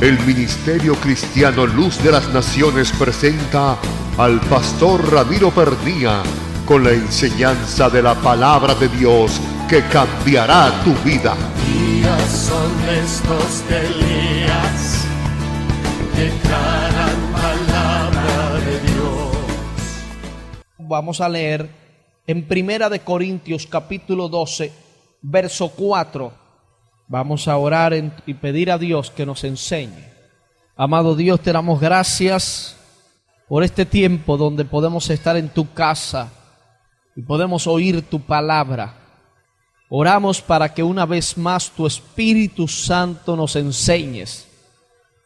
El Ministerio Cristiano Luz de las Naciones presenta al pastor Ramiro Pernía con la enseñanza de la palabra de Dios que cambiará tu vida. Días son estos que Elías declaran palabra de Dios. Vamos a leer en Primera de Corintios capítulo 12, verso 4. Vamos a orar y pedir a Dios que nos enseñe. Amado Dios, te damos gracias por este tiempo donde podemos estar en tu casa y podemos oír tu palabra. Oramos para que una vez más tu Espíritu Santo nos enseñes,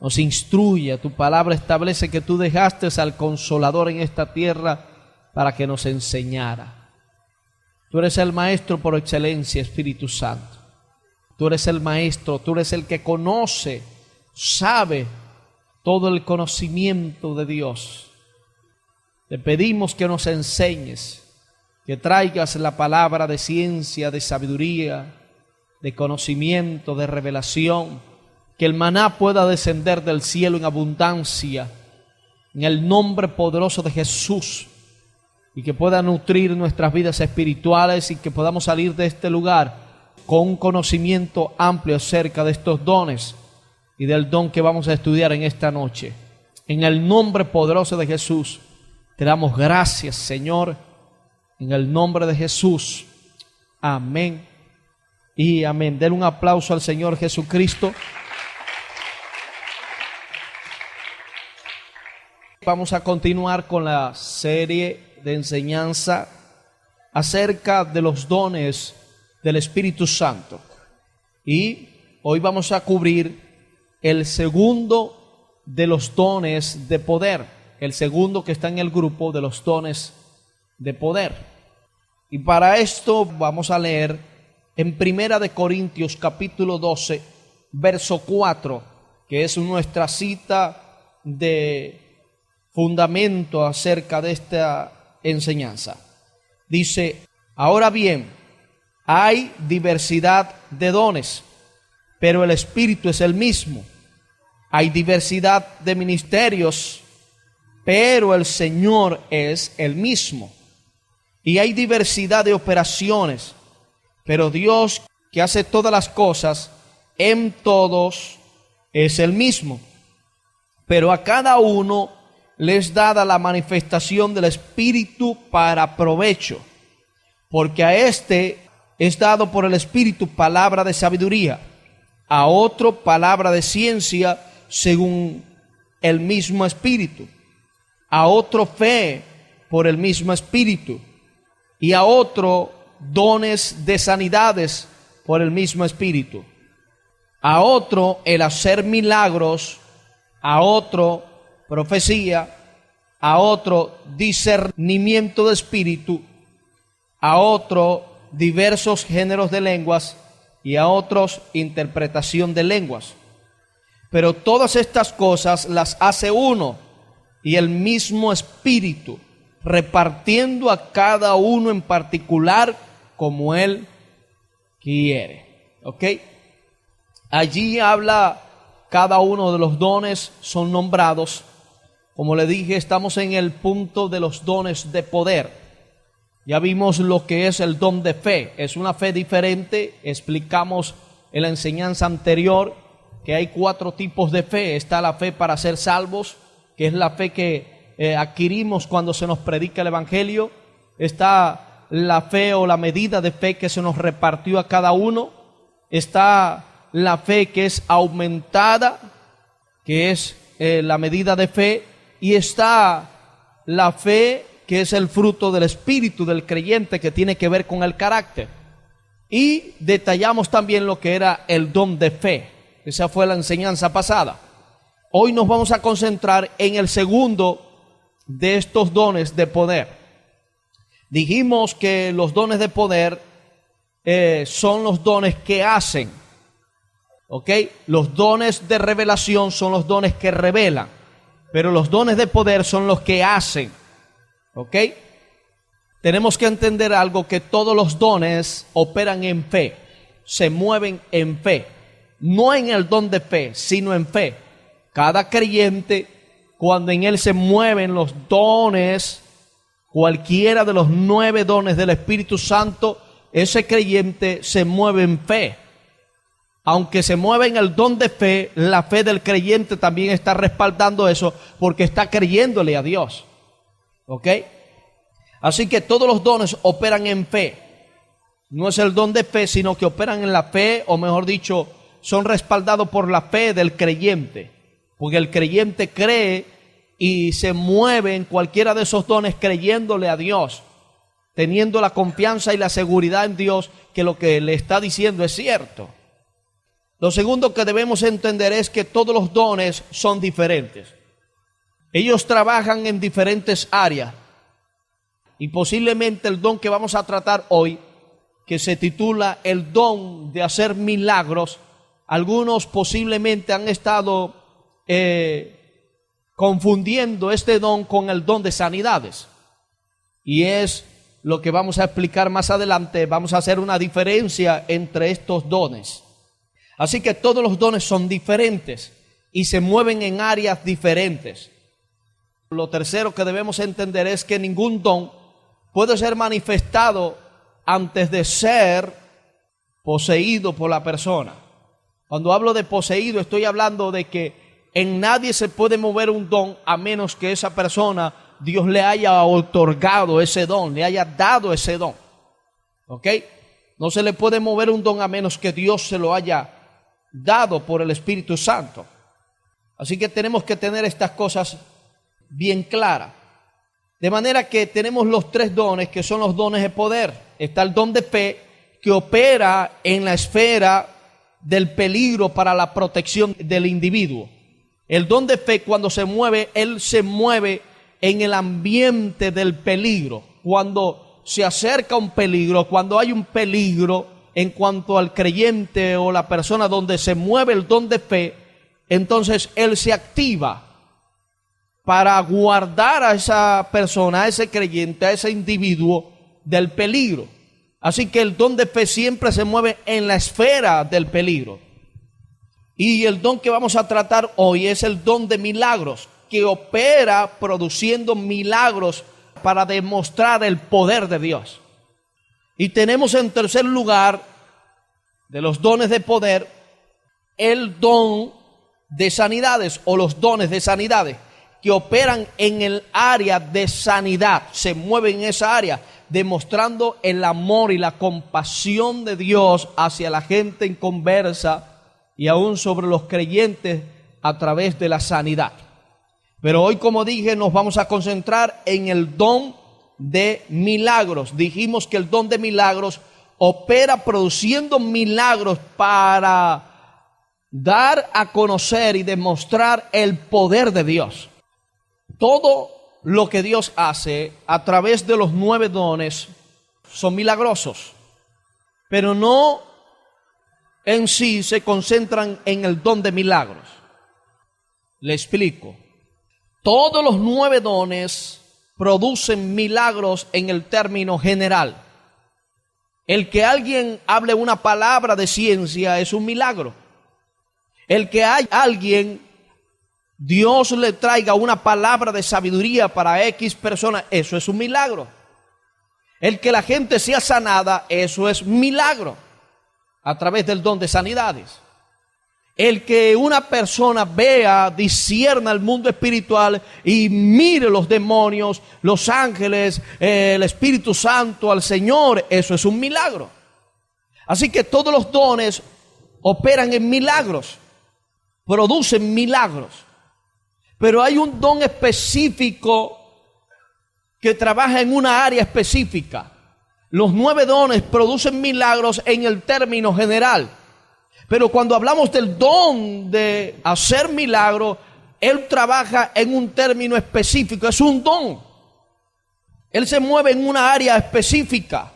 nos instruya. Tu palabra establece que tú dejaste al Consolador en esta tierra para que nos enseñara. Tú eres el Maestro por excelencia, Espíritu Santo. Tú eres el Maestro, tú eres el que conoce, sabe todo el conocimiento de Dios. Te pedimos que nos enseñes, que traigas la palabra de ciencia, de sabiduría, de conocimiento, de revelación, que el maná pueda descender del cielo en abundancia, en el nombre poderoso de Jesús, y que pueda nutrir nuestras vidas espirituales y que podamos salir de este lugar con un conocimiento amplio acerca de estos dones y del don que vamos a estudiar en esta noche. En el nombre poderoso de Jesús, te damos gracias, Señor, en el nombre de Jesús. Amén y amén. Den un aplauso al Señor Jesucristo. Vamos a continuar con la serie de enseñanza acerca de los dones del Espíritu Santo. Y hoy vamos a cubrir el segundo de los dones de poder, el segundo que está en el grupo de los dones de poder. Y para esto vamos a leer en Primera de Corintios capítulo 12, verso 4, que es nuestra cita de fundamento acerca de esta enseñanza. Dice: ahora bien, hay diversidad de dones, pero el Espíritu es el mismo. Hay diversidad de ministerios, pero el Señor es el mismo. Y hay diversidad de operaciones, pero Dios, que hace todas las cosas en todos, es el mismo. Pero a cada uno les dada la manifestación del Espíritu para provecho, porque a este es dado por el Espíritu palabra de sabiduría, a otro palabra de ciencia según el mismo Espíritu, a otro fe por el mismo Espíritu, y a otro dones de sanidades por el mismo Espíritu, a otro el hacer milagros, a otro profecía, a otro discernimiento de espíritu, a otro diversos géneros de lenguas y a otros interpretación de lenguas. Pero todas estas cosas las hace uno y el mismo Espíritu, repartiendo a cada uno en particular como Él quiere. ¿Ok? Allí habla cada uno de los dones, son nombrados. Como le dije, estamos en el punto de los dones de poder. Ya vimos lo que es el don de fe. Es una fe diferente. Explicamos en la enseñanza anterior que hay 4 tipos de fe. Está la fe para ser salvos, que es la fe que adquirimos cuando se nos predica el Evangelio. Está la fe o la medida de fe que se nos repartió a cada uno. Está la fe que es aumentada, que es la medida de fe. Y está la fe que es el fruto del espíritu del creyente, que tiene que ver con el carácter. Y detallamos también lo que era el don de fe. Esa fue la enseñanza pasada. Hoy nos vamos a concentrar en el segundo de estos dones de poder. Dijimos que los dones de poder son los dones que hacen. ¿Ok? Los dones de revelación son los dones que revelan, pero los dones de poder son los que hacen. ¿Ok? Tenemos que entender algo, que todos los dones operan en fe, se mueven en fe. No en el don de fe, sino en fe. Cada creyente, cuando en él se mueven los dones, cualquiera de los 9 dones del Espíritu Santo, ese creyente se mueve en fe. Aunque se mueve en el don de fe, la fe del creyente también está respaldando eso porque está creyéndole a Dios. ¿Ok? Así que todos los dones operan en fe. No es el don de fe, sino que operan en la fe, o mejor dicho, son respaldados por la fe del creyente. Porque el creyente cree y se mueve en cualquiera de esos dones creyéndole a Dios, teniendo la confianza y la seguridad en Dios que lo que le está diciendo es cierto. Lo segundo que debemos entender es que todos los dones son diferentes. Ellos trabajan en diferentes áreas. Y posiblemente el don que vamos a tratar hoy, que se titula el don de hacer milagros, algunos posiblemente han estado confundiendo este don con el don de sanidades. Y es lo que vamos a explicar más adelante. Vamos a hacer una diferencia entre estos dones. Así que todos los dones son diferentes y se mueven en áreas diferentes. Lo tercero que debemos entender es que ningún don puede ser manifestado antes de ser poseído por la persona. Cuando hablo de poseído, estoy hablando de que en nadie se puede mover un don a menos que esa persona, Dios le haya otorgado ese don, le haya dado ese don. ¿Ok? No se le puede mover un don a menos que Dios se lo haya dado por el Espíritu Santo. Así que tenemos que tener estas cosas bien claras. De manera que tenemos los 3 dones que son los dones de poder. Está el don de fe que opera en la esfera del peligro para la protección del individuo. El don de fe, cuando se mueve, él se mueve en el ambiente del peligro. Cuando se acerca un peligro, cuando hay un peligro en cuanto al creyente o la persona donde se mueve el don de fe, entonces él se activa para guardar a esa persona, a ese creyente, a ese individuo del peligro. Así que el don de fe siempre se mueve en la esfera del peligro. Y el don que vamos a tratar hoy es el don de milagros, que opera produciendo milagros para demostrar el poder de Dios. Y tenemos en tercer lugar de los dones de poder el don de sanidades o los dones de sanidades que operan en el área de sanidad, se mueven en esa área demostrando el amor y la compasión de Dios hacia la gente inconversa y aún sobre los creyentes a través de la sanidad. Pero hoy, como dije, nos vamos a concentrar en el don de milagros. Dijimos que el don de milagros opera produciendo milagros para dar a conocer y demostrar el poder de Dios. Todo lo que Dios hace a través de los 9 dones son milagrosos, pero no en sí se concentran en el don de milagros. Le explico. Todos los 9 dones producen milagros en el término general. El que alguien hable una palabra de ciencia es un milagro. El que alguien, Dios le traiga una palabra de sabiduría para X persona, eso es un milagro. El que la gente sea sanada, eso es milagro a través del don de sanidades. El que una persona vea, discierna el mundo espiritual y mire los demonios, los ángeles, el Espíritu Santo, al Señor, eso es un milagro. Así que todos los dones operan en milagros, producen milagros. Pero hay un don específico que trabaja en una área específica. Los 9 dones producen milagros en el término general. Pero cuando hablamos del don de hacer milagros, él trabaja en un término específico, es un don. Él se mueve en una área específica.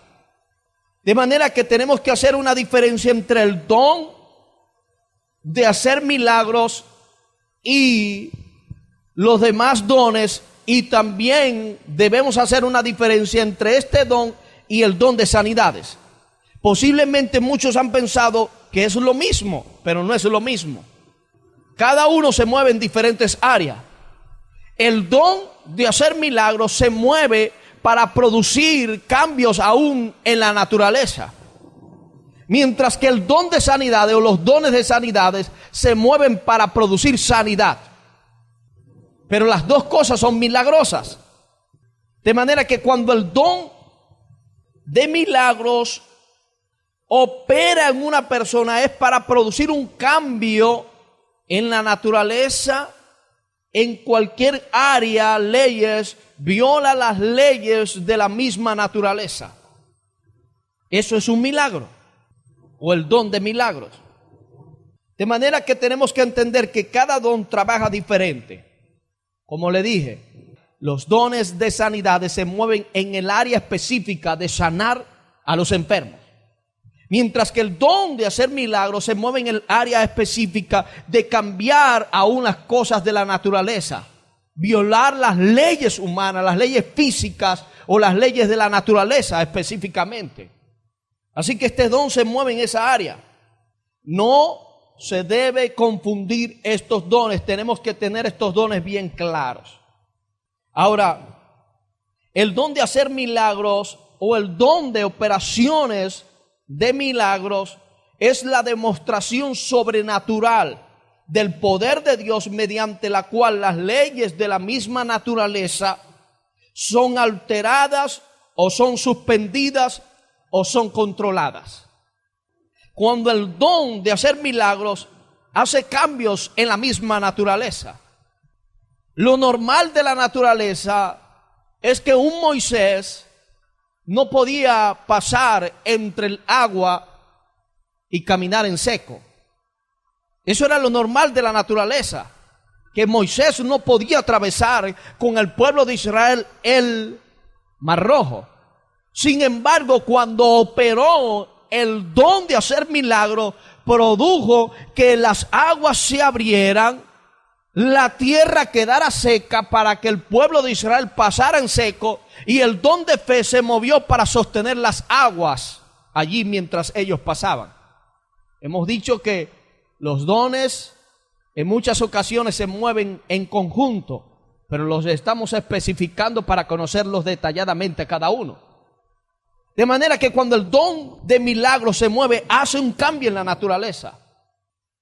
De manera que tenemos que hacer una diferencia entre el don de hacer milagros y los demás dones, y también debemos hacer una diferencia entre este don y el don de sanidades. Posiblemente muchos han pensado que es lo mismo, pero no es lo mismo. Cada uno se mueve en diferentes áreas. El don de hacer milagros se mueve para producir cambios aún en la naturaleza. Mientras que el don de sanidades o los dones de sanidades se mueven para producir sanidad. Pero las dos cosas son milagrosas. De manera que cuando el don de milagros opera en una persona es para producir un cambio en la naturaleza, en cualquier área, leyes, viola las leyes de la misma naturaleza. Eso es un milagro, o el don de milagros. De manera que tenemos que entender que cada don trabaja diferente. Como le dije, los dones de sanidades se mueven en el área específica de sanar a los enfermos. Mientras que el don de hacer milagros se mueve en el área específica de cambiar aún las cosas de la naturaleza. Violar las leyes humanas, las leyes físicas o las leyes de la naturaleza específicamente. Así que este don se mueve en esa área. No se debe confundir estos dones. Tenemos que tener estos dones bien claros. Ahora, el don de hacer milagros o el don de operaciones de milagros es la demostración sobrenatural del poder de Dios mediante la cual las leyes de la misma naturaleza son alteradas o son suspendidas o son controladas. Cuando el don de hacer milagros hace cambios en la misma naturaleza. Lo normal de la naturaleza es que un Moisés no podía pasar entre el agua y caminar en seco. Eso era lo normal de la naturaleza, que Moisés no podía atravesar con el pueblo de Israel el Mar Rojo. Sin embargo, cuando operó el don de hacer milagros, produjo que las aguas se abrieran, la tierra quedara seca para que el pueblo de Israel pasara en seco, y el don de fe se movió para sostener las aguas allí mientras ellos pasaban. Hemos dicho que los dones en muchas ocasiones se mueven en conjunto, pero los estamos especificando para conocerlos detalladamente cada uno. De manera que cuando el don de milagro se mueve, hace un cambio en la naturaleza.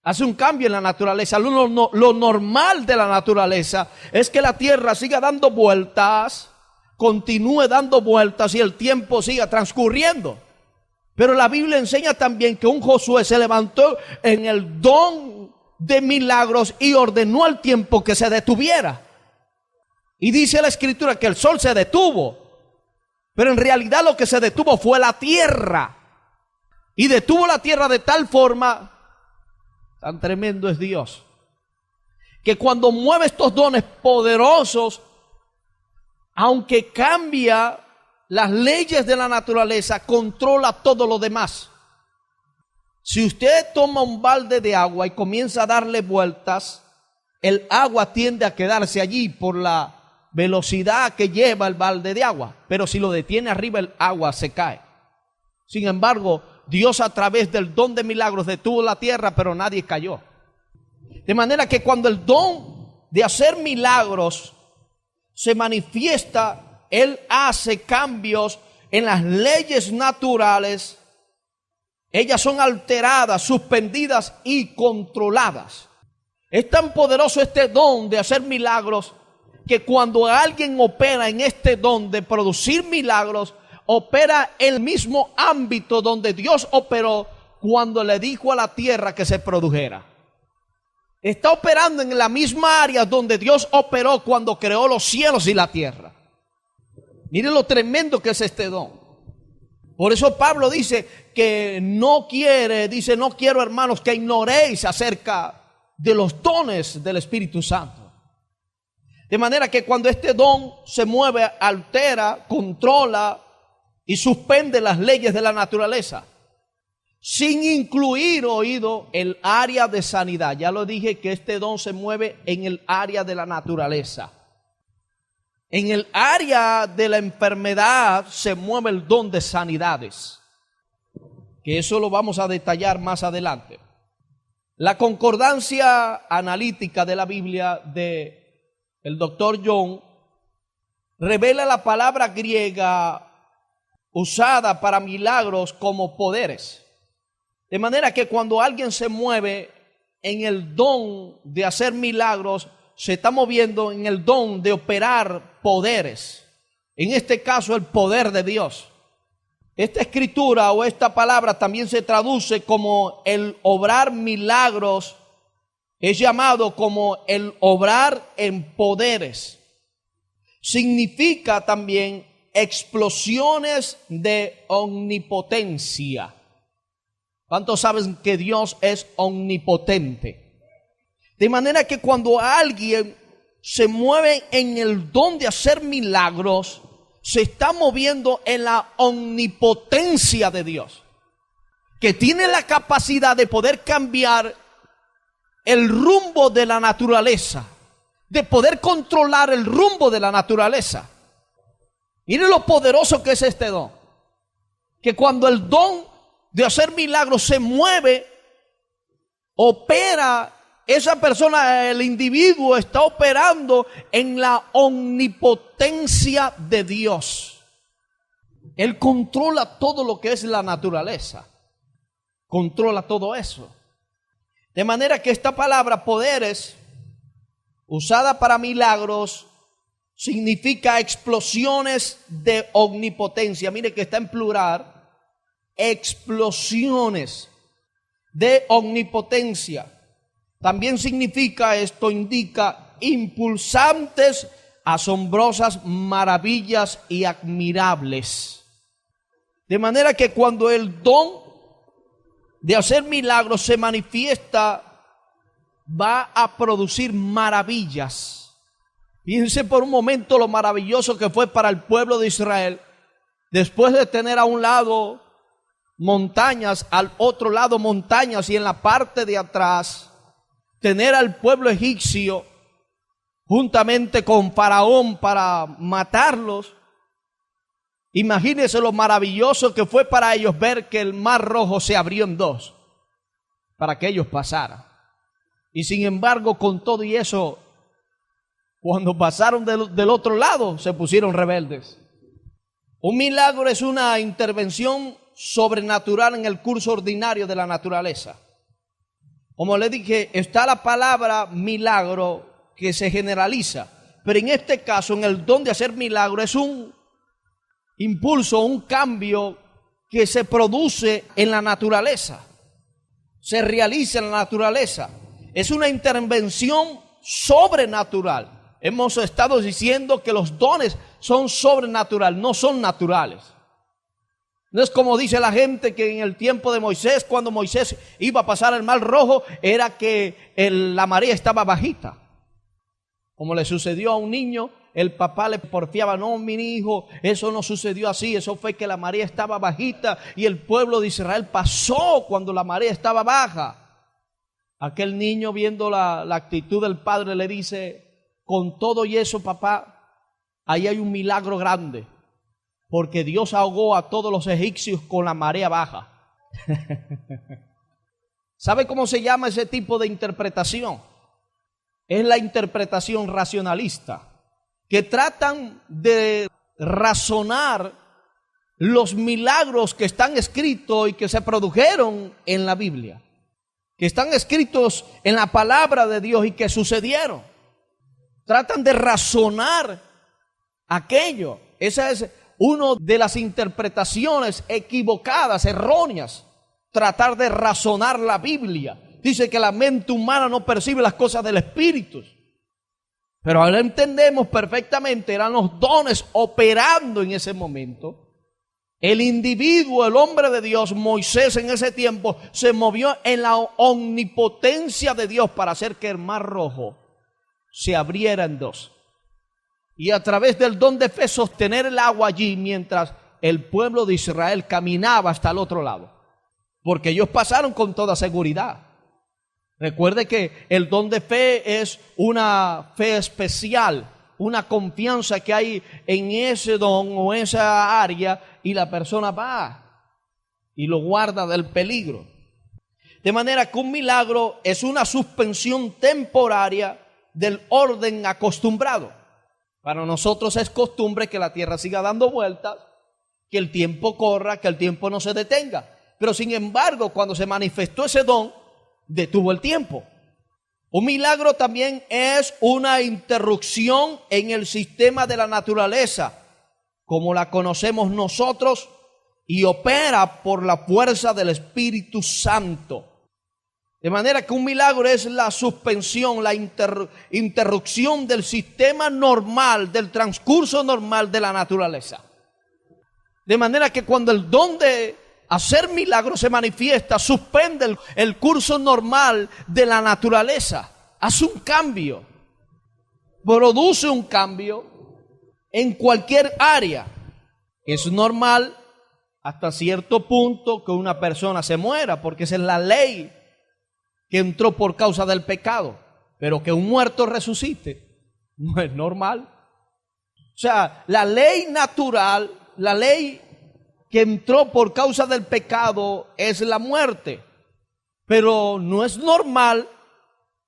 Hace un cambio en la naturaleza. Lo normal de la naturaleza es que la tierra siga dando vueltas, continúe dando vueltas y el tiempo siga transcurriendo. Pero la Biblia enseña también que un Josué se levantó en el don de milagros y ordenó al tiempo que se detuviera. Y dice la Escritura que el sol se detuvo, pero en realidad lo que se detuvo fue la tierra. Y detuvo la tierra de tal forma, tan tremendo es Dios, que cuando mueve estos dones poderosos, aunque cambia las leyes de la naturaleza, controla todo lo demás. Si usted toma un balde de agua y comienza a darle vueltas, el agua tiende a quedarse allí por la velocidad que lleva el balde de agua. Pero si lo detiene arriba, el agua se cae. Sin embargo, Dios a través del don de milagros detuvo la tierra, pero nadie cayó. De manera que cuando el don de hacer milagros se manifiesta, Él hace cambios en las leyes naturales. Ellas son alteradas, suspendidas y controladas. Es tan poderoso este don de hacer milagros que cuando alguien opera en este don de producir milagros, opera el mismo ámbito donde Dios operó cuando le dijo a la tierra que se produjera. Está operando en la misma área donde Dios operó cuando creó los cielos y la tierra. Miren lo tremendo que es este don. Por eso Pablo dice que no quiero, hermanos, que ignoréis acerca de los dones del Espíritu Santo. De manera que cuando este don se mueve, altera, controla y suspende las leyes de la naturaleza, sin incluir, oído, el área de sanidad. Ya lo dije que este don se mueve en el área de la naturaleza. En el área de la enfermedad se mueve el don de sanidades, que eso lo vamos a detallar más adelante. La concordancia analítica de la Biblia de el doctor John revela la palabra griega usada para milagros como poderes. De manera que cuando alguien se mueve en el don de hacer milagros, se está moviendo en el don de operar poderes. En este caso, el poder de Dios. Esta escritura o esta palabra también se traduce como el obrar milagros. Es llamado como el obrar en poderes. Significa también explosiones de omnipotencia. ¿Cuántos saben que Dios es omnipotente? De manera que cuando alguien se mueve en el don de hacer milagros, se está moviendo en la omnipotencia de Dios, que tiene la capacidad de poder cambiar el rumbo de la naturaleza, de poder controlar el rumbo de la naturaleza. Miren lo poderoso que es este don, que cuando el don de hacer milagros se mueve, opera, esa persona, el individuo está operando en la omnipotencia de Dios. Él controla todo lo que es la naturaleza, controla todo eso. De manera que esta palabra poderes, usada para milagros, significa explosiones de omnipotencia. Mire que está en plural. Explosiones de omnipotencia. También significa, esto indica, impulsantes, asombrosas, maravillas y admirables. De manera que cuando el don de hacer milagros se manifiesta, va a producir maravillas. Fíjense por un momento lo maravilloso que fue para el pueblo de Israel, después de tener a un lado montañas, al otro lado montañas, y en la parte de atrás tener al pueblo egipcio juntamente con Faraón para matarlos. Imagínense lo maravilloso que fue para ellos ver que el mar rojo se abrió en dos para que ellos pasaran. Y sin embargo, con todo y eso, cuando pasaron del otro lado, se pusieron rebeldes. Un milagro es una intervención sobrenatural en el curso ordinario de la naturaleza. Como le dije, está la palabra milagro que se generaliza, pero en este caso, en el don de hacer milagro, es un impulso, un cambio que se produce en la naturaleza, se realiza en la naturaleza. Es una intervención sobrenatural. Hemos estado diciendo que los dones son sobrenaturales, no son naturales. No es como dice la gente que en el tiempo de Moisés, cuando Moisés iba a pasar el mar rojo, era que la marea estaba bajita. Como le sucedió a un niño, el papá le porfiaba: no, mi hijo, eso no sucedió así, eso fue que la marea estaba bajita y el pueblo de Israel pasó cuando la marea estaba baja. Aquel niño, viendo la actitud del padre, le dice: con todo y eso, papá, ahí hay un milagro grande, porque Dios ahogó a todos los egipcios con la marea baja. ¿Sabe cómo se llama ese tipo de interpretación? Es la interpretación racionalista, que tratan de razonar los milagros que están escritos y que se produjeron en la Biblia, que están escritos en la palabra de Dios y que sucedieron. Tratan de razonar aquello. Esa es una de las interpretaciones equivocadas, erróneas. Tratar de razonar la Biblia. Dice que la mente humana no percibe las cosas del Espíritu. Pero ahora entendemos perfectamente, eran los dones operando en ese momento. El individuo, el hombre de Dios, Moisés, en ese tiempo se movió en la omnipotencia de Dios para hacer que el mar rojo se abriera en dos. Y a través del don de fe sostener el agua allí mientras el pueblo de Israel caminaba hasta el otro lado. Porque ellos pasaron con toda seguridad. Recuerde que el don de fe es una fe especial, una confianza que hay en ese don o esa área, y la persona va y lo guarda del peligro. De manera que un milagro es una suspensión temporaria del orden acostumbrado. Para nosotros es costumbre que la tierra siga dando vueltas, que el tiempo corra, que el tiempo no se detenga. Pero sin embargo, cuando se manifestó ese don, detuvo el tiempo. Un milagro también es una interrupción en el sistema de la naturaleza, como la conocemos nosotros, y opera por la fuerza del Espíritu Santo. De manera que un milagro es la suspensión, la interrupción del sistema normal, del transcurso normal de la naturaleza. De manera que cuando el don de hacer milagros se manifiesta, suspende el curso normal de la naturaleza. Hace un cambio, produce un cambio en cualquier área. Es normal hasta cierto punto que una persona se muera, porque esa es la ley que entró por causa del pecado. Pero que un muerto resucite no es normal. O sea, la ley natural, la ley que entró por causa del pecado es la muerte. Pero no es normal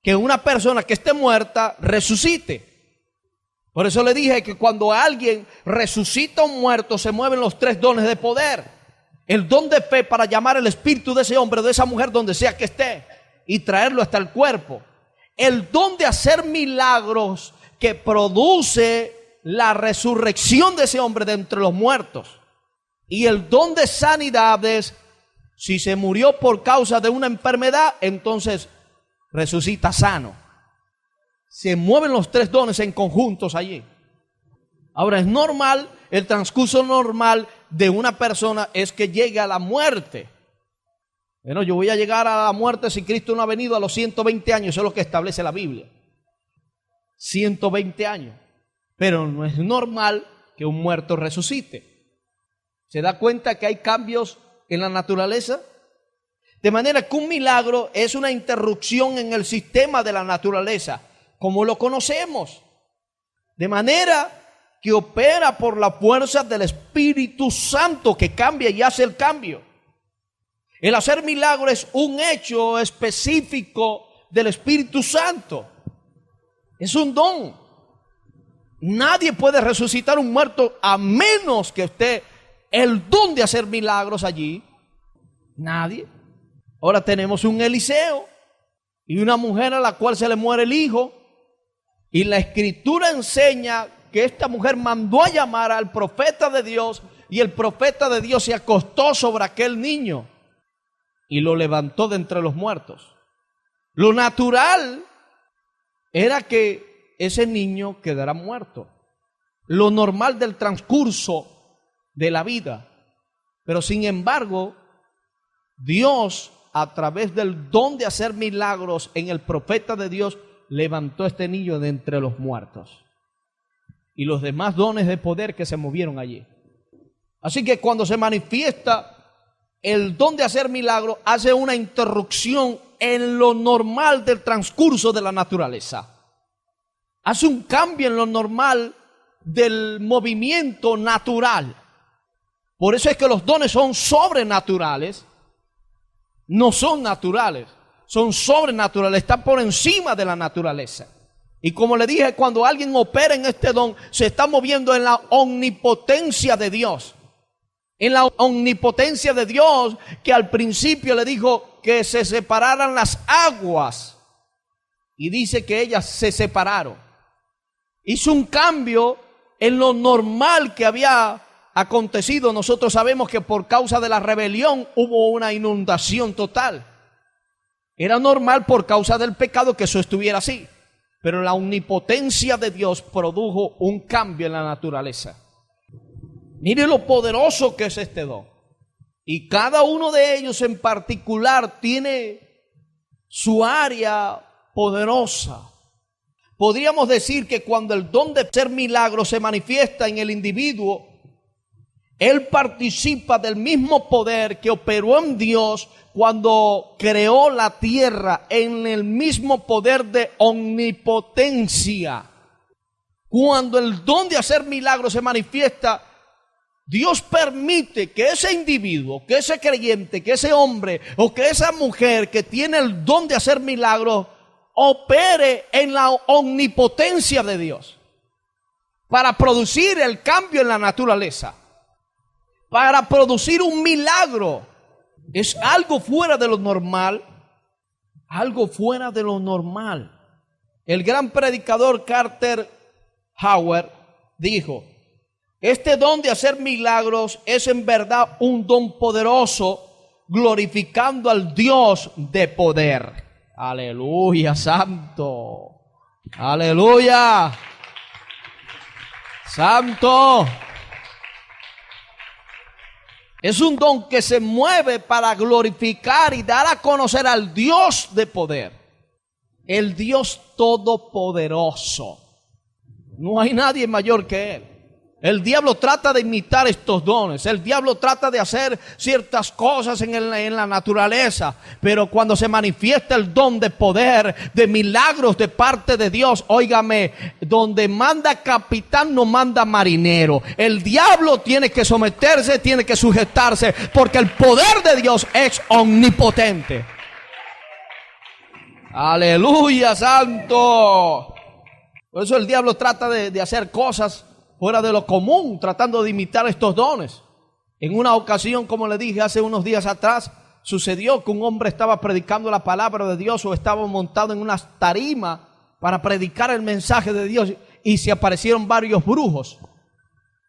que una persona que esté muerta resucite. Por eso le dije que cuando alguien resucita a un muerto, se mueven los tres dones de poder. El don de fe para llamar el espíritu de ese hombre o de esa mujer donde sea que esté y traerlo hasta el cuerpo. El don de hacer milagros que produce la resurrección de ese hombre de entre los muertos. Y el don de sanidades, si se murió por causa de una enfermedad, entonces resucita sano. Se mueven los tres dones en conjuntos allí. Ahora es normal, el transcurso normal de una persona es que llegue a la muerte. Bueno, yo voy a llegar a la muerte si Cristo no ha venido a los 120 años, eso es lo que establece la Biblia. 120 años. Pero no es normal que un muerto resucite. ¿Se da cuenta que hay cambios en la naturaleza? De manera que un milagro es una interrupción en el sistema de la naturaleza, como lo conocemos. De manera que opera por la fuerza del Espíritu Santo que cambia y hace el cambio. El hacer milagro es un hecho específico del Espíritu Santo. Es un don. Nadie puede resucitar un muerto a menos que esté el don de hacer milagros allí. Nadie. Ahora tenemos un Eliseo y una mujer a la cual se le muere el hijo. Y la Escritura enseña que esta mujer mandó a llamar al profeta de Dios y el profeta de Dios se acostó sobre aquel niño y lo levantó de entre los muertos. Lo natural era que ese niño quedara muerto. Lo normal del transcurso de la vida. Pero sin embargo, Dios, a través del don de hacer milagros en el profeta de Dios, levantó a este niño de entre los muertos. Y los demás dones de poder que se movieron allí. Así que cuando se manifiesta el don de hacer milagros, hace una interrupción en lo normal del transcurso de la naturaleza. Hace un cambio en lo normal del movimiento natural. Por eso es que los dones son sobrenaturales. No son naturales, son sobrenaturales, están por encima de la naturaleza. Y como le dije, cuando alguien opera en este don, se está moviendo en la omnipotencia de Dios. En la omnipotencia de Dios, que al principio le dijo que se separaran las aguas. Y dice que ellas se separaron. Hizo un cambio en lo normal que había acontecido. Nosotros sabemos que por causa de la rebelión hubo una inundación total. Era normal por causa del pecado que eso estuviera así. Pero la omnipotencia de Dios produjo un cambio en la naturaleza. Mire lo poderoso que es este don. Y cada uno de ellos en particular tiene su área poderosa. Podríamos decir que cuando el don de hacer milagros se manifiesta en el individuo, él participa del mismo poder que operó en Dios cuando creó la tierra, en el mismo poder de omnipotencia. Cuando el don de hacer milagros se manifiesta, Dios permite que ese individuo, que ese creyente, que ese hombre o que esa mujer que tiene el don de hacer milagros opere en la omnipotencia de Dios para producir el cambio en la naturaleza, para producir un milagro. Es algo fuera de lo normal, algo fuera de lo normal. El gran predicador Carter Howard dijo: este don de hacer milagros es en verdad un don poderoso, glorificando al Dios de poder. Aleluya, santo. Aleluya. Santo. Es un don que se mueve para glorificar y dar a conocer al Dios de poder. El Dios todopoderoso. No hay nadie mayor que Él. El diablo trata de imitar estos dones. El diablo trata de hacer ciertas cosas en la naturaleza. Pero cuando se manifiesta el don de poder, de milagros de parte de Dios, óigame, donde manda capitán no manda marinero. El diablo tiene que someterse, tiene que sujetarse, porque el poder de Dios es omnipotente. Aleluya, santo. Por eso el diablo trata de hacer cosas fuera de lo común, tratando de imitar estos dones. En una ocasión, como le dije hace unos días atrás, sucedió que un hombre estaba predicando la palabra de Dios o estaba montado en una tarima para predicar el mensaje de Dios y se aparecieron varios brujos.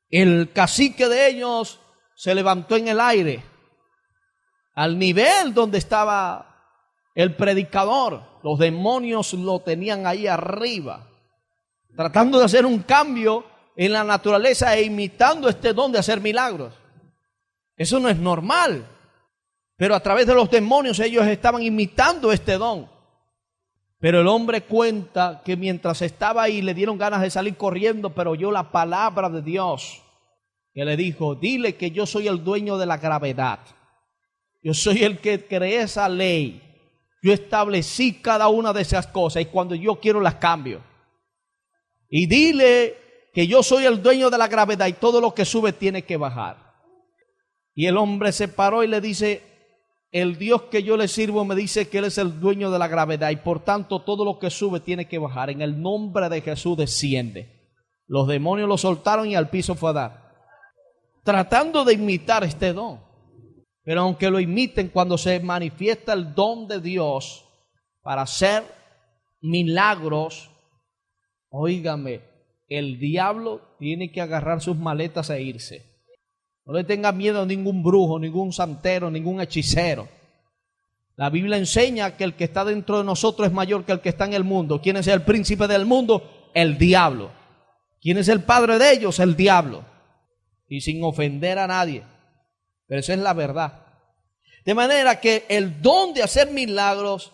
El cacique de ellos se levantó en el aire al nivel donde estaba el predicador. Los demonios lo tenían ahí arriba, tratando de hacer un cambio en la naturaleza e imitando este don de hacer milagros. Eso no es normal, pero a través de los demonios ellos estaban imitando este don. Pero el hombre cuenta que mientras estaba ahí le dieron ganas de salir corriendo, pero oyó la palabra de Dios que le dijo: dile que yo soy el dueño de la gravedad, yo soy el que creé esa ley, yo establecí cada una de esas cosas y cuando yo quiero las cambio. Y dile que yo soy el dueño de la gravedad y todo lo que sube tiene que bajar. Y el hombre se paró y le dice: el Dios que yo le sirvo me dice que Él es el dueño de la gravedad y por tanto todo lo que sube tiene que bajar. En el nombre de Jesús desciende. Los demonios lo soltaron y al piso fue a dar, tratando de imitar este don. Pero aunque lo imiten, cuando se manifiesta el don de Dios para hacer milagros, óigame, el diablo tiene que agarrar sus maletas e irse. No le tenga miedo a ningún brujo, ningún santero, ningún hechicero. La Biblia enseña que el que está dentro de nosotros es mayor que el que está en el mundo. ¿Quién es el príncipe del mundo? El diablo. ¿Quién es el padre de ellos? El diablo. Y sin ofender a nadie, pero esa es la verdad. De manera que el don de hacer milagros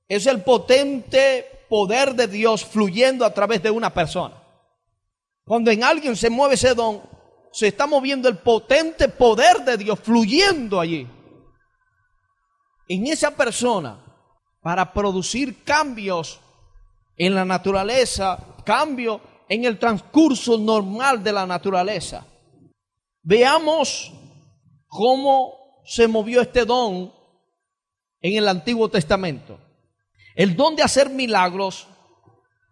es el potente poder de Dios fluyendo a través de una persona. Cuando en alguien se mueve ese don, se está moviendo el potente poder de Dios fluyendo allí, en esa persona, para producir cambios en la naturaleza, cambio en el transcurso normal de la naturaleza. Veamos cómo se movió este don en el Antiguo Testamento. El don de hacer milagros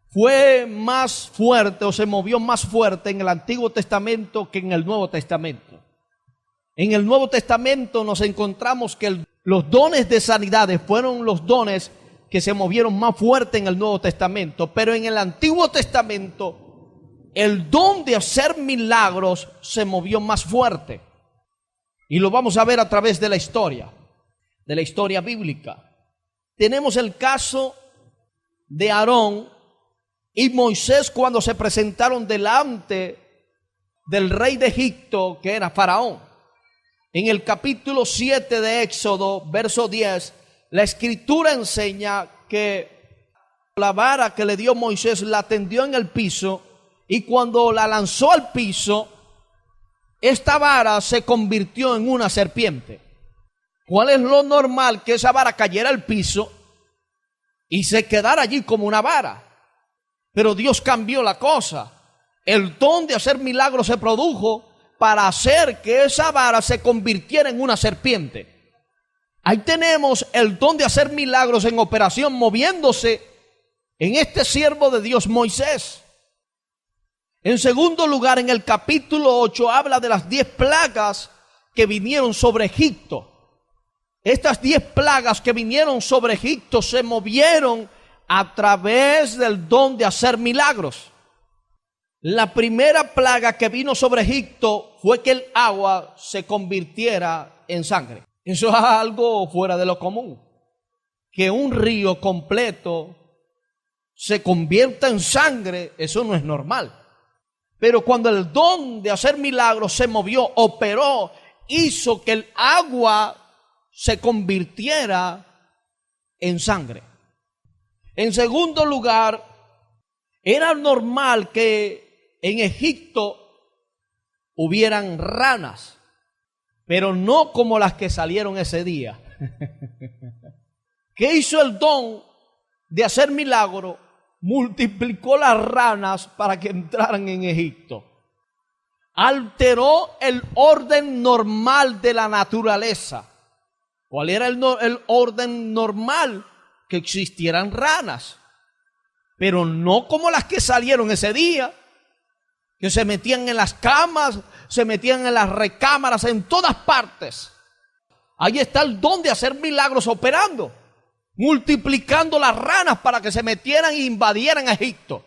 fue más fuerte o se movió más fuerte en el Antiguo Testamento que en el Nuevo Testamento. En el Nuevo Testamento nos encontramos que los dones de sanidades fueron los dones que se movieron más fuerte en el Nuevo Testamento, pero en el Antiguo Testamento el don de hacer milagros se movió más fuerte. Y lo vamos a ver a través de la historia bíblica. Tenemos el caso de Aarón y Moisés cuando se presentaron delante del rey de Egipto, que era Faraón. En el capítulo 7 de Éxodo, verso 10, la escritura enseña que la vara que le dio Moisés la tendió en el piso y cuando la lanzó al piso, esta vara se convirtió en una serpiente. ¿Cuál es lo normal? Que esa vara cayera al piso y se quedara allí como una vara. Pero Dios cambió la cosa. El don de hacer milagros se produjo para hacer que esa vara se convirtiera en una serpiente. Ahí tenemos el don de hacer milagros en operación, moviéndose en este siervo de Dios, Moisés. En segundo lugar, en el capítulo 8 habla de las 10 plagas que vinieron sobre Egipto. Estas 10 plagas que vinieron sobre Egipto se movieron a través del don de hacer milagros. La primera plaga que vino sobre Egipto fue que el agua se convirtiera en sangre. Eso es algo fuera de lo común. Que un río completo se convierta en sangre, eso no es normal. Pero cuando el don de hacer milagros se movió, operó, hizo que el agua se convirtiera en sangre. En segundo lugar, era normal que en Egipto hubieran ranas, pero no como las que salieron ese día. ¿Qué hizo el don de hacer milagro? Multiplicó las ranas para que entraran en Egipto. Alteró el orden normal de la naturaleza. ¿Cuál era el orden normal? Que existieran ranas, pero no como las que salieron ese día, que se metían en las camas, se metían en las recámaras, en todas partes. Ahí está el don de hacer milagros operando, multiplicando las ranas para que se metieran e invadieran Egipto,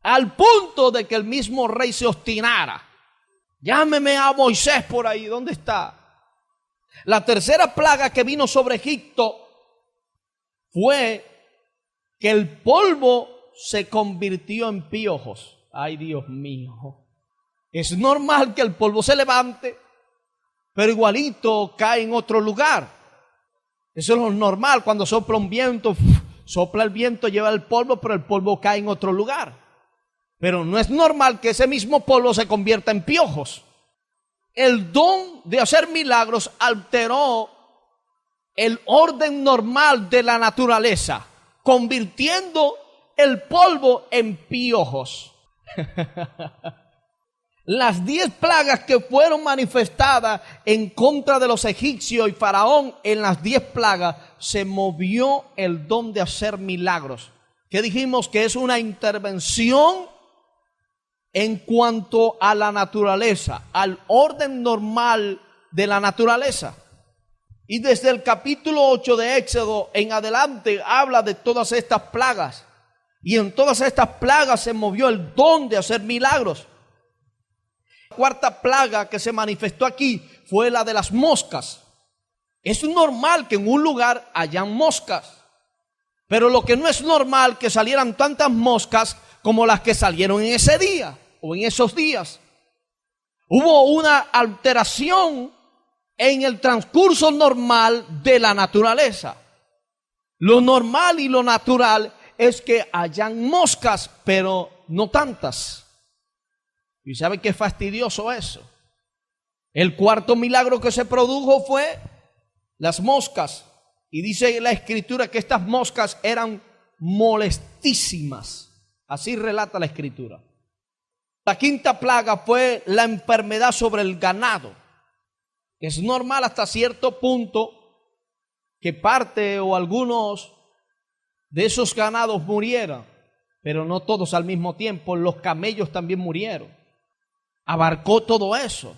al punto de que el mismo rey se obstinara. Llámeme a Moisés por ahí, ¿dónde está? La tercera plaga que vino sobre Egipto fue que el polvo se convirtió en piojos. Ay, Dios mío. Es normal que el polvo se levante, pero igualito cae en otro lugar. Eso es lo normal. Cuando sopla un viento, sopla el viento, lleva el polvo, pero el polvo cae en otro lugar. Pero no es normal que ese mismo polvo se convierta en piojos. El don de hacer milagros alteró el orden normal de la naturaleza, convirtiendo el polvo en piojos. Las 10 plagas que fueron manifestadas en contra de los egipcios y Faraón, en las 10 plagas se movió el don de hacer milagros. ¿Qué dijimos? Que es una intervención en cuanto a la naturaleza, al orden normal de la naturaleza. Y desde el capítulo 8 de Éxodo en adelante habla de todas estas plagas. Y en todas estas plagas se movió el don de hacer milagros. La cuarta plaga que se manifestó aquí fue la de las moscas. Es normal que en un lugar hayan moscas, pero lo que no es normal que salieran tantas moscas como las que salieron en ese día o en esos días. Hubo una alteración en el transcurso normal de la naturaleza. Lo normal y lo natural es que hayan moscas, pero no tantas. ¿Y sabe qué fastidioso eso? El cuarto milagro que se produjo fue las moscas. Y dice la escritura que estas moscas eran molestísimas. Así relata la escritura. La quinta plaga fue la enfermedad sobre el ganado. Es normal hasta cierto punto que parte o algunos de esos ganados murieran, pero no todos al mismo tiempo. Los camellos también murieron. Abarcó todo eso.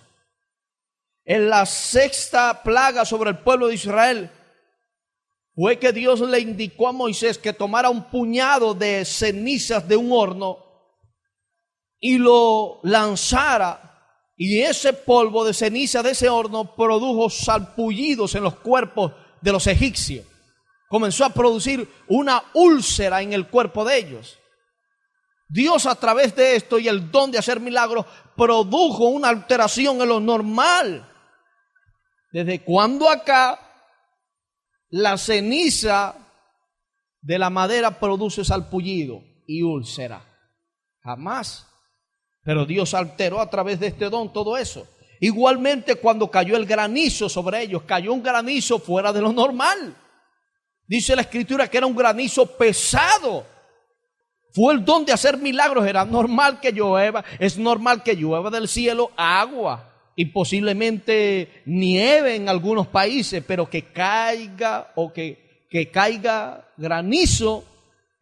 En la sexta plaga sobre el pueblo de Israel fue que Dios le indicó a Moisés que tomara un puñado de cenizas de un horno y lo lanzara, y ese polvo de ceniza de ese horno produjo sarpullidos en los cuerpos de los egipcios. Comenzó a producir una úlcera en el cuerpo de ellos. Dios, a través de esto y el don de hacer milagros, produjo una alteración en lo normal. ¿Desde cuándo acá la ceniza de la madera produce sarpullido y úlcera? Jamás. Pero Dios alteró a través de este don todo eso. Igualmente, cuando cayó el granizo sobre ellos, cayó un granizo fuera de lo normal. Dice la escritura que era un granizo pesado. Fue el don de hacer milagros. Era normal que llueva, es normal que llueva del cielo agua y posiblemente nieve en algunos países, pero que caiga o que caiga granizo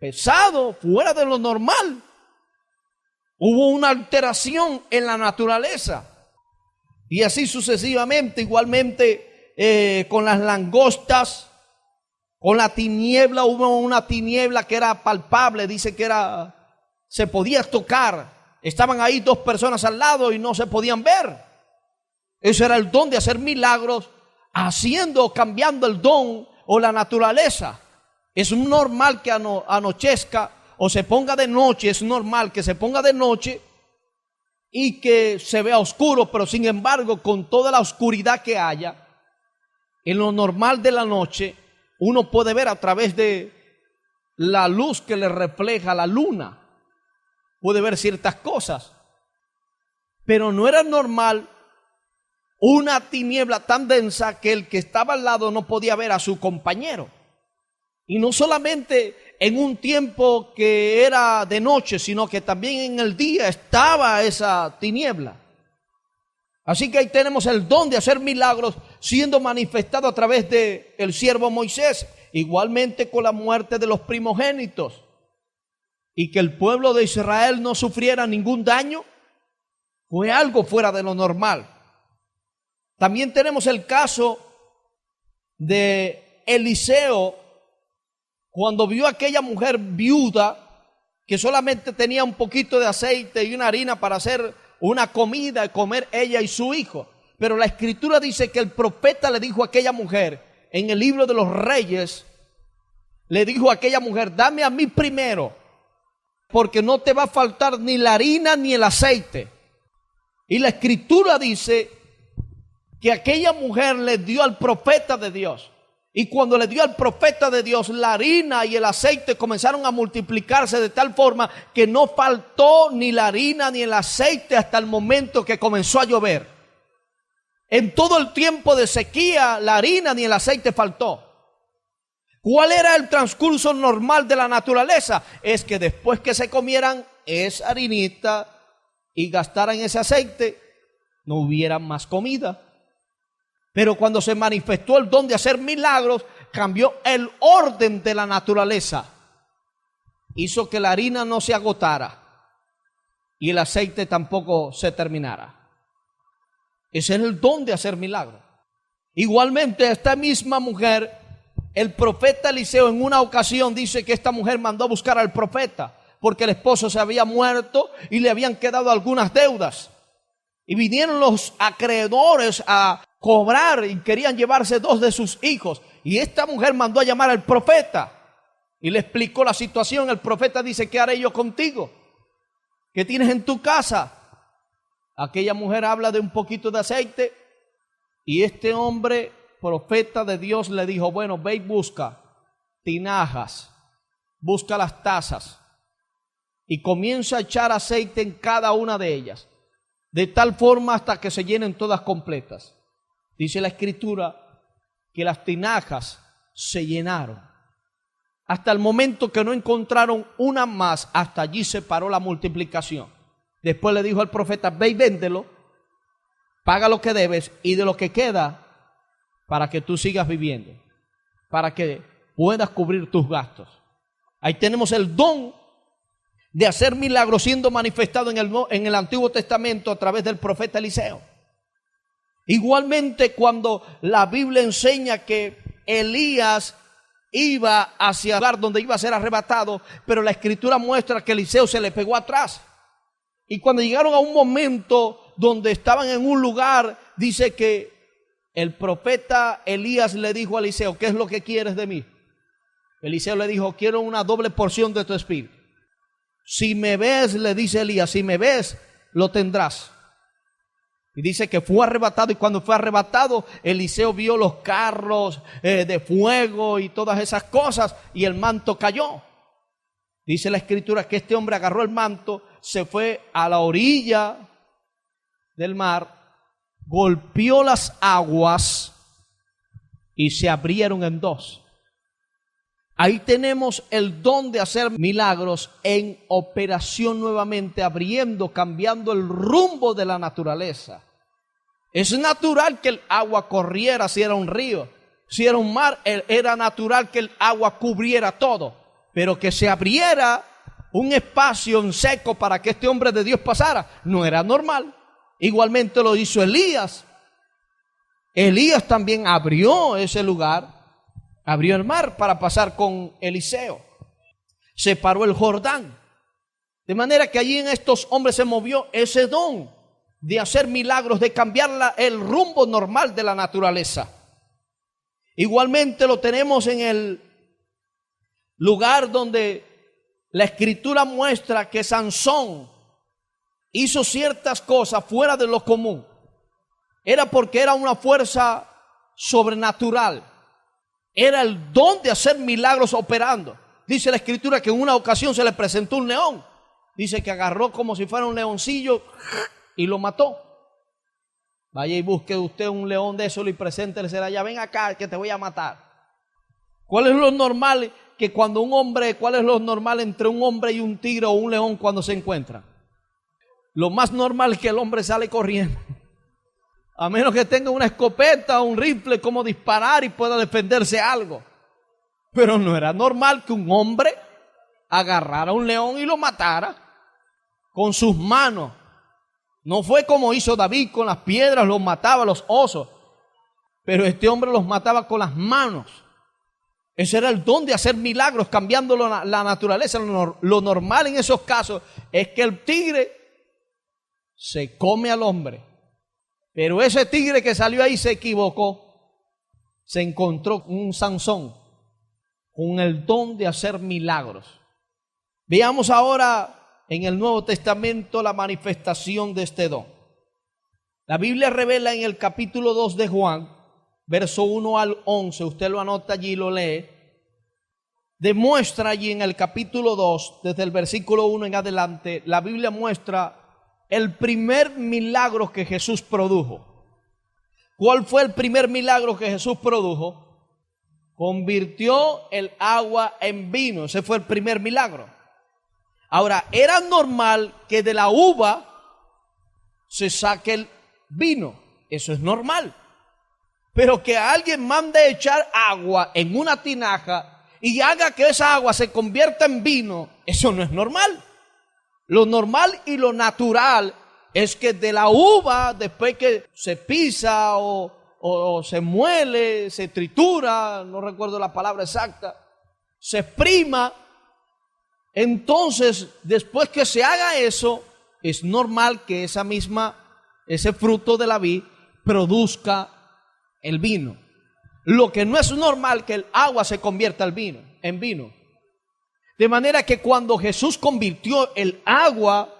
pesado fuera de lo normal. Hubo una alteración en la naturaleza y así sucesivamente. Igualmente con las langostas, con la tiniebla, hubo una tiniebla que era palpable, dice que se podía tocar. Estaban ahí dos personas al lado y no se podían ver. Ese era el don de hacer milagros, cambiando el don o la naturaleza. Es normal que anochezca o se ponga de noche, es normal que se ponga de noche y que se vea oscuro, pero sin embargo, con toda la oscuridad que haya, en lo normal de la noche, uno puede ver a través de la luz que le refleja la luna, puede ver ciertas cosas, pero no era normal una tiniebla tan densa que el que estaba al lado no podía ver a su compañero. Y no solamente en un tiempo que era de noche, sino que también en el día estaba esa tiniebla. Así que ahí tenemos el don de hacer milagros siendo manifestado a través de el siervo Moisés. Igualmente con la muerte de los primogénitos. Y que el pueblo de Israel no sufriera ningún daño, fue algo fuera de lo normal. También tenemos el caso de Eliseo, cuando vio a aquella mujer viuda que solamente tenía un poquito de aceite y una harina para hacer una comida y comer ella y su hijo. Pero la escritura dice que el profeta le dijo a aquella mujer, en el libro de los Reyes, le dijo a aquella mujer: dame a mí primero, porque no te va a faltar ni la harina ni el aceite. Y la escritura dice que aquella mujer le dio al profeta de Dios. Y cuando le dio al profeta de Dios, la harina y el aceite comenzaron a multiplicarse de tal forma que no faltó ni la harina ni el aceite hasta el momento que comenzó a llover. En todo el tiempo de sequía, la harina ni el aceite faltó. ¿Cuál era el transcurso normal de la naturaleza? Es que después que se comieran esa harinita y gastaran ese aceite, no hubiera más comida. Pero cuando se manifestó el don de hacer milagros, cambió el orden de la naturaleza. Hizo que la harina no se agotara y el aceite tampoco se terminara. Ese es el don de hacer milagros. Igualmente, esta misma mujer, el profeta Eliseo, en una ocasión dice que esta mujer mandó a buscar al profeta porque el esposo se había muerto y le habían quedado algunas deudas. Y vinieron los acreedores a cobrar y querían llevarse 2 de sus hijos. Y esta mujer mandó a llamar al profeta y le explicó la situación. El profeta dice: ¿qué haré yo contigo? ¿Qué tienes en tu casa? Aquella mujer habla de un poquito de aceite y este hombre, profeta de Dios, le dijo: bueno, ve y busca tinajas, busca las tazas y comienza a echar aceite en cada una de ellas, de tal forma hasta que se llenen todas completas. Dice la escritura que las tinajas se llenaron hasta el momento que no encontraron una más. Hasta allí se paró la multiplicación. Después le dijo al profeta: ve y véndelo, paga lo que debes y de lo que queda para que tú sigas viviendo, para que puedas cubrir tus gastos. Ahí tenemos el don de hacer milagros siendo manifestado en el Antiguo Testamento a través del profeta Eliseo. Igualmente, cuando la Biblia enseña que Elías iba hacia el lugar donde iba a ser arrebatado, pero la escritura muestra que Eliseo se le pegó atrás. Y cuando llegaron a un momento donde estaban en un lugar, dice que el profeta Elías le dijo a Eliseo: ¿qué es lo que quieres de mí? Eliseo le dijo: quiero una doble porción de tu espíritu. Si me ves, le dice Elías, si me ves, lo tendrás. Y dice que fue arrebatado, y cuando fue arrebatado, Eliseo vio los carros de fuego y todas esas cosas, y el manto cayó. Dice la escritura que este hombre agarró el manto, se fue a la orilla del mar, golpeó las aguas y se abrieron en 2. Ahí tenemos el don de hacer milagros en operación nuevamente, abriendo, cambiando el rumbo de la naturaleza. Es natural que el agua corriera si era un río, si era un mar, era natural que el agua cubriera todo, pero que se abriera un espacio en seco para que este hombre de Dios pasara, no era normal. Igualmente lo hizo Elías. Elías también abrió ese lugar, abrió el mar para pasar con Eliseo. Separó el Jordán. De manera que allí en estos hombres se movió ese don de hacer milagros, de cambiar el rumbo normal de la naturaleza. Igualmente lo tenemos en el lugar donde la Escritura muestra que Sansón hizo ciertas cosas fuera de lo común. Era porque era una fuerza sobrenatural. Era el don de hacer milagros operando. Dice la Escritura que en una ocasión se le presentó un león. Dice que agarró como si fuera un leoncillo y lo mató. Vaya y busque usted un león de eso y preséntele allá. Ven acá que te voy a matar. ¿Cuál es lo normal que cuando un hombre, cuál es lo normal entre un hombre y un tigre o un león cuando se encuentran? Lo más normal es que el hombre sale corriendo. A menos que tenga una escopeta o un rifle como disparar y pueda defenderse algo. Pero no era normal que un hombre agarrara a un león y lo matara con sus manos. No fue como hizo David con las piedras, los mataba a los osos. Pero este hombre los mataba con las manos. Ese era el don de hacer milagros, cambiando la naturaleza. Lo normal en esos casos es que el tigre se come al hombre. Pero ese tigre que salió ahí se equivocó. Se encontró un Sansón con el don de hacer milagros. Veamos ahora en el Nuevo Testamento la manifestación de este don. La Biblia revela en el capítulo 2 de Juan, verso 1 al 11, usted lo anota allí y lo lee. Demuestra allí en el capítulo 2, desde el versículo 1 en adelante, la Biblia muestra el primer milagro que Jesús produjo. ¿Cuál fue el primer milagro que Jesús produjo? Convirtió el agua en vino. Ese fue el primer milagro. Ahora, era normal que de la uva se saque el vino. Eso es normal. Pero que alguien mande echar agua en una tinaja y haga que esa agua se convierta en vino, eso no es normal. Lo normal y lo natural es que de la uva, después que se pisa o se muele, se tritura, no recuerdo la palabra exacta, se exprima. Entonces, después que se haga eso, es normal que ese fruto de la vid produzca el vino. Lo que no es normal que el agua se convierta en vino. De manera que cuando Jesús convirtió el agua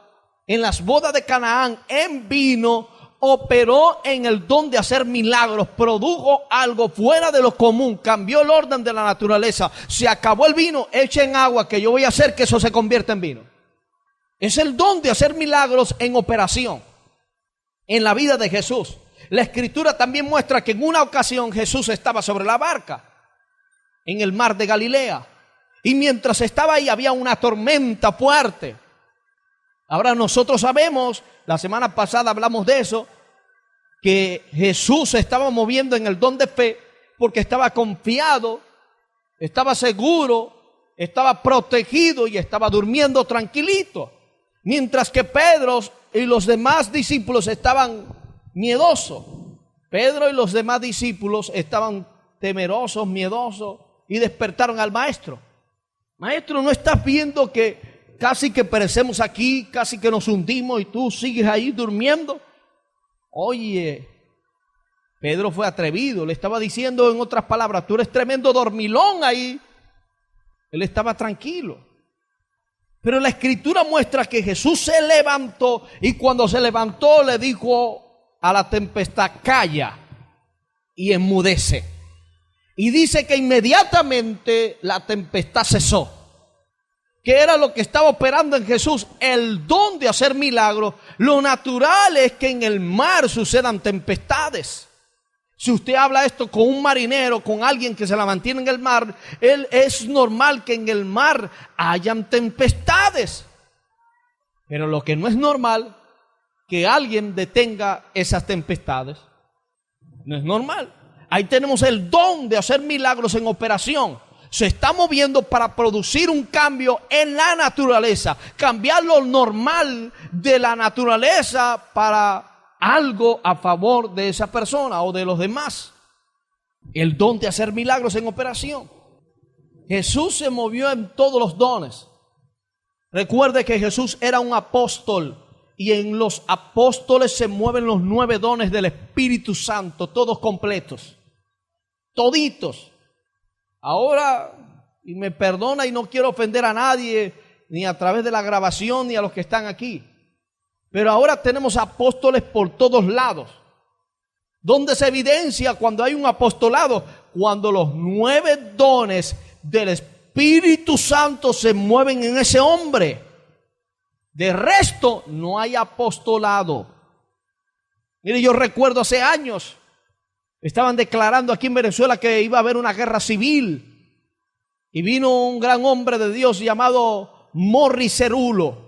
en las bodas de Canaán en vino, operó en el don de hacer milagros, produjo algo fuera de lo común, cambió el orden de la naturaleza. Se acabó el vino, echen agua que yo voy a hacer que eso se convierta en vino. Es el don de hacer milagros en operación en la vida de Jesús. La Escritura también muestra que en una ocasión Jesús estaba sobre la barca en el mar de Galilea. Y mientras estaba ahí había una tormenta fuerte. Ahora nosotros sabemos, la semana pasada hablamos de eso, que Jesús se estaba moviendo en el don de fe porque estaba confiado, estaba seguro, estaba protegido y estaba durmiendo tranquilito. Mientras que Pedro y los demás discípulos estaban miedosos. Pedro y los demás discípulos estaban temerosos, miedosos y despertaron al maestro. Maestro, ¿no estás viendo que casi que perecemos aquí, casi que nos hundimos y tú sigues ahí durmiendo? Oye, Pedro fue atrevido, le estaba diciendo en otras palabras, tú eres tremendo dormilón ahí. Él estaba tranquilo. Pero la Escritura muestra que Jesús se levantó y cuando se levantó le dijo a la tempestad, calla y enmudece. Y dice que inmediatamente la tempestad cesó. ¿Qué era lo que estaba operando en Jesús? El don de hacer milagros. Lo natural es que en el mar sucedan tempestades. Si usted habla esto con un marinero, con alguien que se la mantiene en el mar, es normal que en el mar hayan tempestades. Pero lo que no es normal, que alguien detenga esas tempestades. No es normal. Ahí tenemos el don de hacer milagros en operación. Se está moviendo para producir un cambio en la naturaleza. Cambiar lo normal de la naturaleza para algo a favor de esa persona o de los demás. El don de hacer milagros en operación. Jesús se movió en todos los dones. Recuerde que Jesús era un apóstol y en los apóstoles se mueven los 9 dones del Espíritu Santo, todos completos, toditos. Ahora, y me perdona y no quiero ofender a nadie, ni a través de la grabación, ni a los que están aquí, pero ahora tenemos apóstoles por todos lados. ¿Dónde se evidencia cuando hay un apostolado? Cuando los 9 dones del Espíritu Santo se mueven en ese hombre. De resto, no hay apostolado. Mire, yo recuerdo hace años, estaban declarando aquí en Venezuela que iba a haber una guerra civil. Y vino un gran hombre de Dios llamado Morris Cerulo.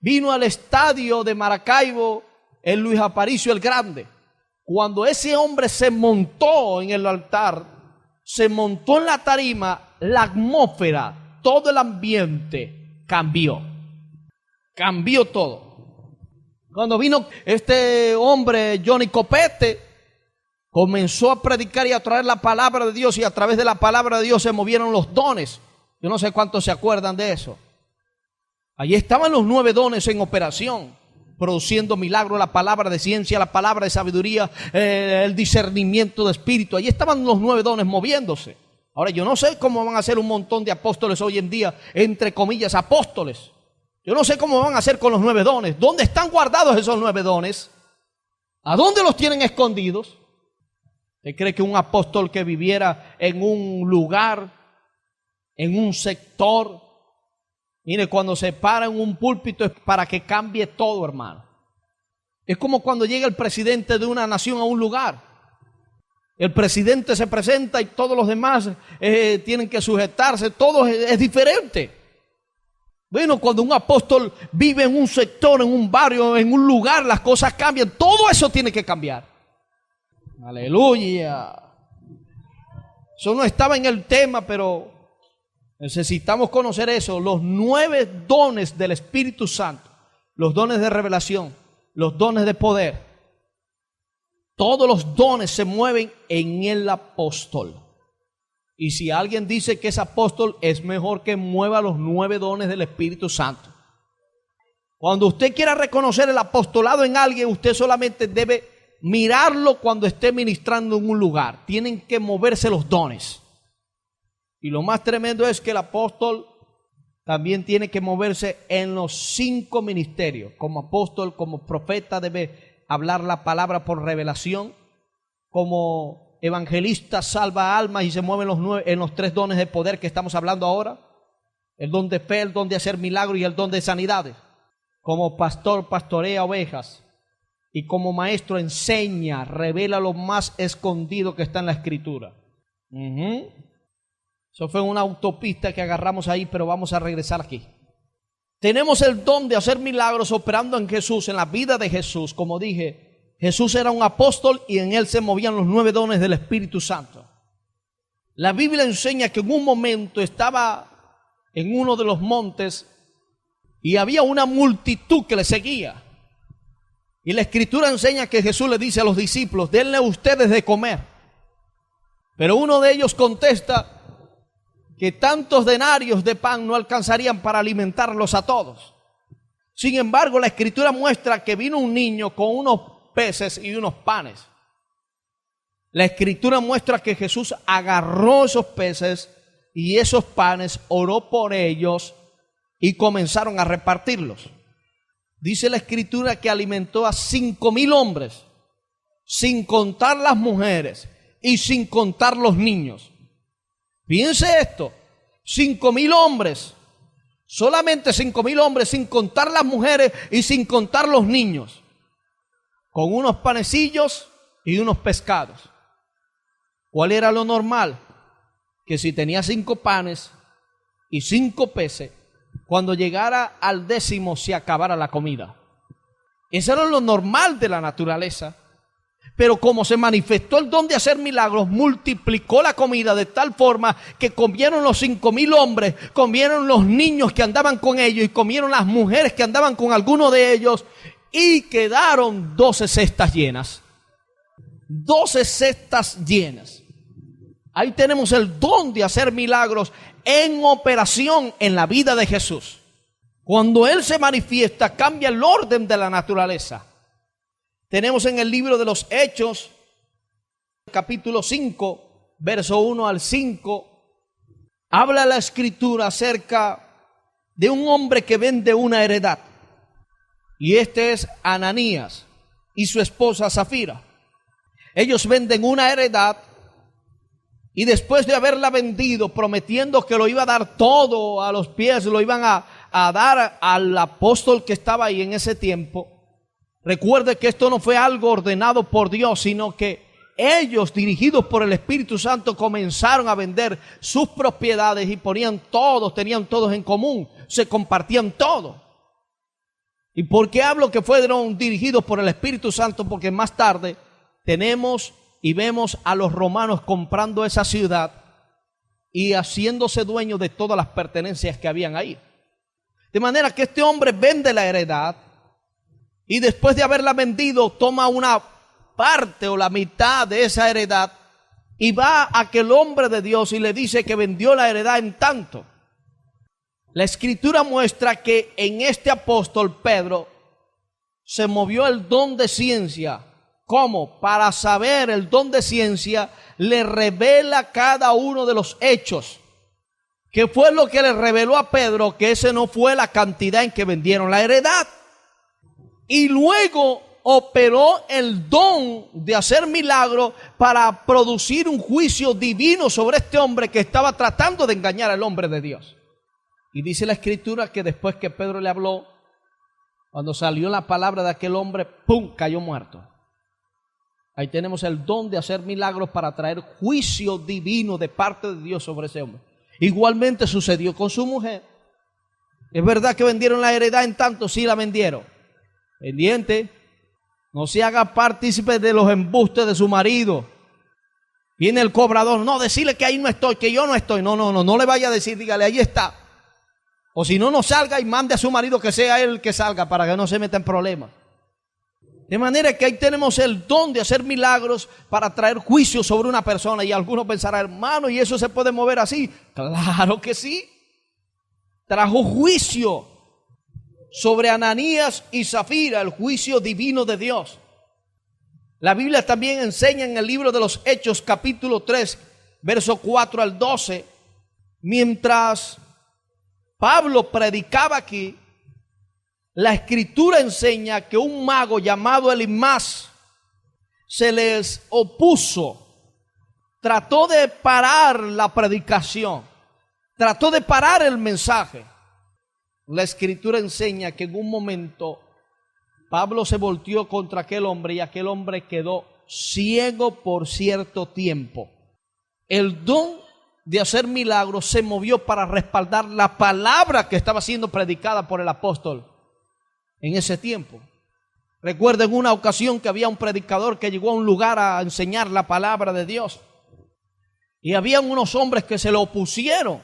Vino al estadio de Maracaibo, el Luis Aparicio el Grande. Cuando ese hombre se montó en el altar, se montó en la tarima, la atmósfera, todo el ambiente cambió. Cambió todo. Cuando vino este hombre, Johnny Copete, comenzó a predicar y a traer la palabra de Dios, y a través de la palabra de Dios se movieron los dones. Yo no sé cuántos se acuerdan de eso. Allí estaban los 9 dones en operación, produciendo milagros, la palabra de ciencia, la palabra de sabiduría, el discernimiento de espíritu. Allí estaban los 9 dones moviéndose. Ahora, yo no sé cómo van a ser un montón de apóstoles hoy en día, entre comillas, apóstoles. Yo no sé cómo van a hacer con los 9 dones. ¿Dónde están guardados esos 9 dones? ¿A dónde los tienen escondidos? ¿Usted cree que un apóstol que viviera en un lugar, en un sector, mire, cuando se para en un púlpito es para que cambie todo, hermano? Es como cuando llega el presidente de una nación a un lugar. El presidente se presenta y todos los demás tienen que sujetarse. Todo es diferente. Bueno, cuando un apóstol vive en un sector, en un barrio, en un lugar, las cosas cambian. Todo eso tiene que cambiar. Aleluya. Eso no estaba en el tema, pero necesitamos conocer eso. Los 9 dones del Espíritu Santo, los dones de revelación, los dones de poder, todos los dones se mueven en el apóstol. Y si alguien dice que es apóstol, es mejor que mueva los 9 dones del Espíritu Santo. Cuando usted quiera reconocer el apostolado en alguien, usted solamente debe mirarlo cuando esté ministrando en un lugar. Tienen que moverse los dones. Y lo más tremendo es que el apóstol también tiene que moverse en los 5 ministerios. Como apóstol, como profeta, debe hablar la palabra por revelación. Como evangelista, salva almas y se mueve en los 3 dones de poder que estamos hablando ahora. El don de fe, el don de hacer milagros y el don de sanidades. Como pastor, pastorea ovejas. Y como maestro enseña, revela lo más escondido que está en la Escritura. Eso fue una autopista que agarramos ahí, pero vamos a regresar aquí. Tenemos el don de hacer milagros operando en Jesús, en la vida de Jesús. Como dije, Jesús era un apóstol y en él se movían los 9 dones del Espíritu Santo. La Biblia enseña que en un momento estaba en uno de los montes y había una multitud que le seguía. Y la Escritura enseña que Jesús le dice a los discípulos: denle ustedes de comer. Pero uno de ellos contesta que tantos denarios de pan no alcanzarían para alimentarlos a todos. Sin embargo, la Escritura muestra que vino un niño con unos peces y unos panes. La Escritura muestra que Jesús agarró esos peces y esos panes, oró por ellos y comenzaron a repartirlos. Dice la Escritura que alimentó a 5,000 hombres, sin contar las mujeres y sin contar los niños. Piense esto, 5,000 hombres, solamente 5,000 hombres, sin contar las mujeres y sin contar los niños, con unos panecillos y unos pescados. ¿Cuál era lo normal? Que si tenía 5 panes y 5 peces, cuando llegara al 10º se acabara la comida. Eso era lo normal de la naturaleza. Pero como se manifestó el don de hacer milagros, multiplicó la comida de tal forma que comieron los 5,000 hombres, comieron los niños que andaban con ellos y comieron las mujeres que andaban con alguno de ellos, y quedaron 12 cestas llenas. 12 cestas llenas. Ahí tenemos el don de hacer milagros en operación en la vida de Jesús. Cuando Él se manifiesta, cambia el orden de la naturaleza. Tenemos en el libro de los Hechos, capítulo 5, verso 1 al 5, habla la Escritura acerca de un hombre que vende una heredad. Y este es Ananías y su esposa Zafira. Ellos venden una heredad y después de haberla vendido, prometiendo que lo iba a dar todo a los pies, lo iban a dar al apóstol que estaba ahí en ese tiempo. Recuerde que esto no fue algo ordenado por Dios, sino que ellos, dirigidos por el Espíritu Santo, comenzaron a vender sus propiedades y tenían todos en común, se compartían todo. ¿Y por qué hablo que fueron dirigidos por el Espíritu Santo? Porque más tarde tenemos y vemos a los romanos comprando esa ciudad y haciéndose dueños de todas las pertenencias que habían ahí. De manera que este hombre vende la heredad y después de haberla vendido toma una parte o la mitad de esa heredad y va a aquel hombre de Dios y le dice que vendió la heredad en tanto. La Escritura muestra que en este apóstol Pedro se movió el don de ciencia. ¿Cómo? Para saber el don de ciencia, le revela cada uno de los hechos. ¿Qué fue lo que le reveló a Pedro? Que ese no fue la cantidad en que vendieron la heredad. Y luego operó el don de hacer milagros para producir un juicio divino sobre este hombre que estaba tratando de engañar al hombre de Dios. Y dice la Escritura que después que Pedro le habló, cuando salió la palabra de aquel hombre, ¡pum!, cayó muerto. Ahí tenemos el don de hacer milagros para traer juicio divino de parte de Dios sobre ese hombre. Igualmente sucedió con su mujer. Es verdad que vendieron la heredad en tanto, sí la vendieron. Pendiente, no se haga partícipe de los embustes de su marido. Viene el cobrador, no, decirle que ahí no estoy, que yo no estoy. No le vaya a decir, dígale, ahí está. O si no, no salga y mande a su marido que sea él el que salga para que no se meta en problemas. De manera que ahí tenemos el don de hacer milagros para traer juicio sobre una persona. Y algunos pensarán, hermano, ¿y eso se puede mover así? Claro que sí. Trajo juicio sobre Ananías y Zafira, el juicio divino de Dios. La Biblia también enseña en el libro de los Hechos, capítulo 3, verso 4 al 12, mientras Pablo predicaba aquí, la Escritura enseña que un mago llamado Elimas se les opuso, trató de parar la predicación, trató de parar el mensaje. La Escritura enseña que en un momento Pablo se volteó contra aquel hombre y aquel hombre quedó ciego por cierto tiempo. El don de hacer milagros se movió para respaldar la palabra que estaba siendo predicada por el apóstol en ese tiempo. Recuerdo en una ocasión que había un predicador que llegó a un lugar a enseñar la palabra de Dios y habían unos hombres que se lo opusieron.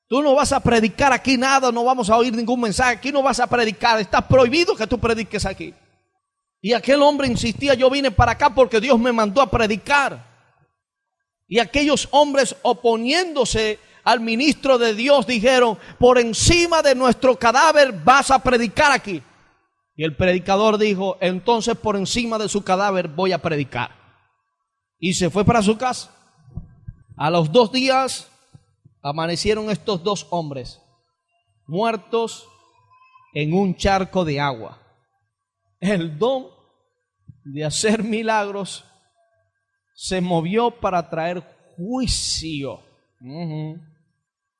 Tú no vas a predicar aquí nada, no vamos a oír ningún mensaje, aquí no vas a predicar, está prohibido que tú prediques aquí. Y aquel hombre insistía, yo vine para acá porque Dios me mandó a predicar. Y aquellos hombres oponiéndose al ministro de Dios dijeron, por encima de nuestro cadáver vas a predicar aquí. Y el predicador dijo, entonces por encima de su cadáver voy a predicar. Y se fue para su casa. A los 2 días amanecieron estos 2 hombres muertos en un charco de agua. El don de hacer milagros se movió para traer juicio.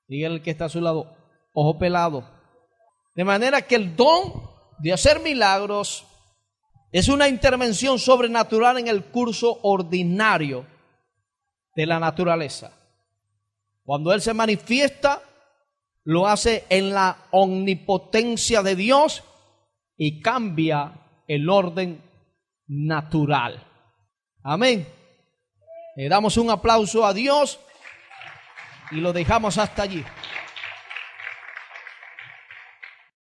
Dígale el que está a su lado, ojo pelado. De manera que el don de hacer milagros Es una intervención sobrenatural en el curso ordinario de la naturaleza. Cuando Él se manifiesta, lo hace en la omnipotencia de Dios y cambia el orden natural. Amén. Le damos un aplauso a Dios y lo dejamos hasta allí.